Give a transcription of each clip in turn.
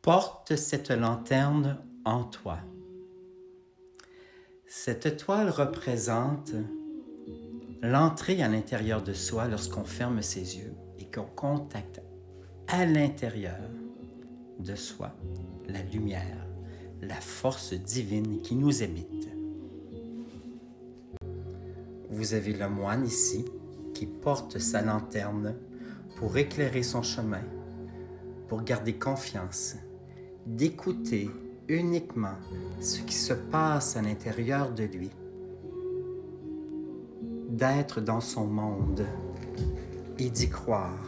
Porte cette lanterne en toi. Cette toile représente l'entrée à l'intérieur de soi lorsqu'on ferme ses yeux et qu'on contacte à l'intérieur de soi la lumière, la force divine qui nous habite. Vous avez le moine ici qui porte sa lanterne pour éclairer son chemin, pour garder confiance, d'écouter uniquement ce qui se passe à l'intérieur de lui, d'être dans son monde et d'y croire.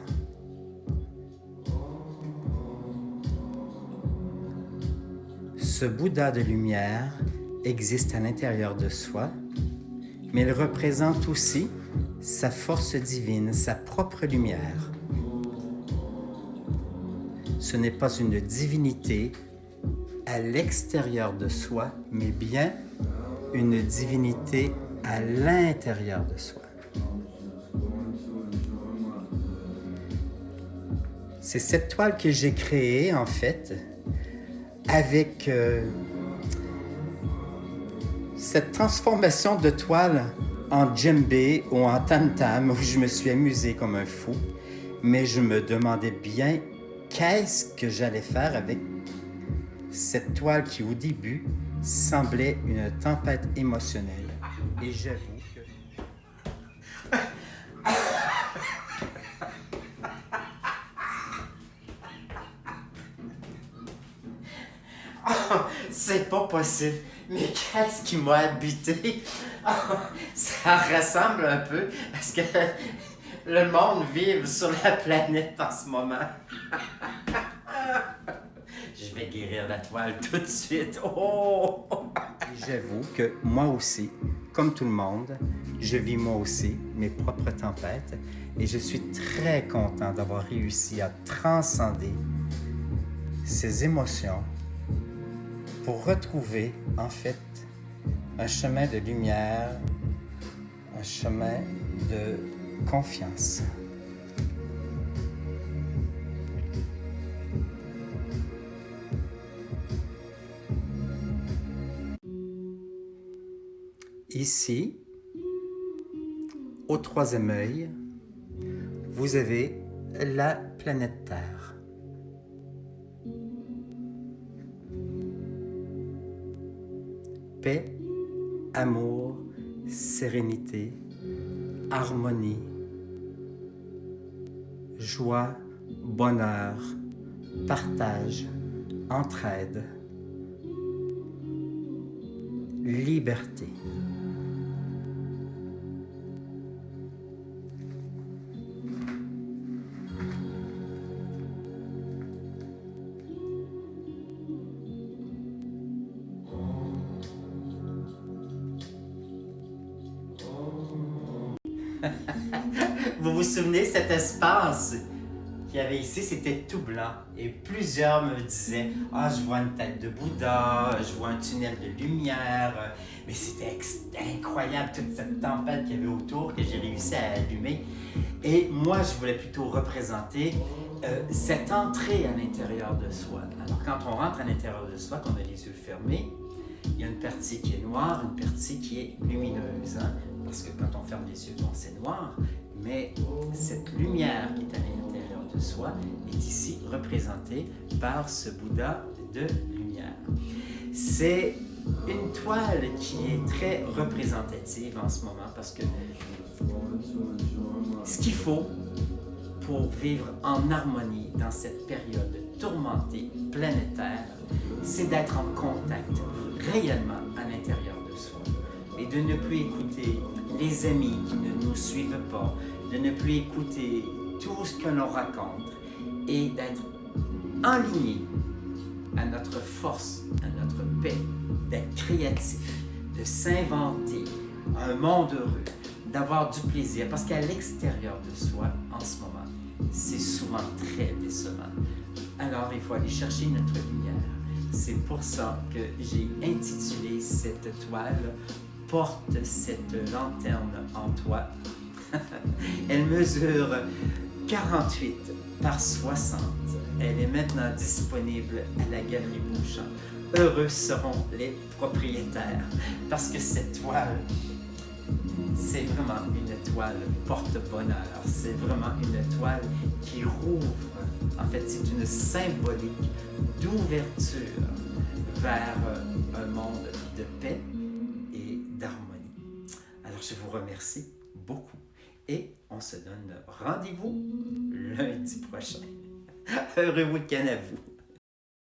Ce Bouddha de lumière existe à l'intérieur de soi, mais il représente aussi sa force divine, sa propre lumière. Ce n'est pas une divinité à l'extérieur de soi, mais bien une divinité à l'intérieur de soi. C'est cette toile que j'ai créée, en fait, avec cette transformation de toile en djembé ou en tam-tam, où je me suis amusé comme un fou, mais je me demandais bien qu'est-ce que j'allais faire avec cette toile qui, au début, semblait une tempête émotionnelle. Et j'avoue que... Oh, c'est pas possible. Mais qu'est-ce qui m'a habité? Oh, ça ressemble un peu à ce que le monde vive sur la planète en ce moment. Je vais guérir la toile tout de suite. Oh! J'avoue que moi aussi, comme tout le monde, je vis moi aussi mes propres tempêtes et je suis très content d'avoir réussi à transcender ces émotions pour retrouver en fait un chemin de lumière, un chemin de confiance. Ici, au troisième œil, vous avez la planète Terre. Paix, amour, sérénité, harmonie, joie, bonheur, partage, entraide, liberté. Vous vous souvenez, cet espace qu'il y avait ici, c'était tout blanc. Et plusieurs me disaient « Ah, je vois une tête de Bouddha, je vois un tunnel de lumière. » Mais c'était incroyable, toute cette tempête qu'il y avait autour que j'ai réussi à allumer. Et moi, je voulais plutôt représenter cette entrée à l'intérieur de soi. Alors, quand on rentre à l'intérieur de soi, qu'on a les yeux fermés, il y a une partie qui est noire, une partie qui est lumineuse. Hein? Parce que quand on ferme les yeux, bon, c'est noir, mais cette lumière qui est à l'intérieur de soi est ici représentée par ce Bouddha de lumière. C'est une toile qui est très représentative en ce moment parce que ce qu'il faut pour vivre en harmonie dans cette période tourmentée planétaire, c'est d'être en contact réellement à l'intérieur de soi et de ne plus écouter les amis qui ne nous suivent pas, de ne plus écouter tout ce que l'on raconte et d'être aligné à notre force, à notre paix, d'être créatif, de s'inventer un monde heureux, d'avoir du plaisir, parce qu'à l'extérieur de soi, en ce moment, c'est souvent très décevant. Alors, il faut aller chercher notre lumière. C'est pour ça que j'ai intitulé cette toile « Porte cette lanterne en toi ». Elle mesure 48 par 60. Elle est maintenant disponible à la Galerie Beauchamp. Heureux seront les propriétaires parce que cette toile, c'est vraiment une toile porte-bonheur. C'est vraiment une toile qui rouvre. En fait, c'est une symbolique d'ouverture vers un monde de paix et d'harmonie. Alors, je vous remercie beaucoup et on se donne rendez-vous lundi prochain. Heureux week-end à vous!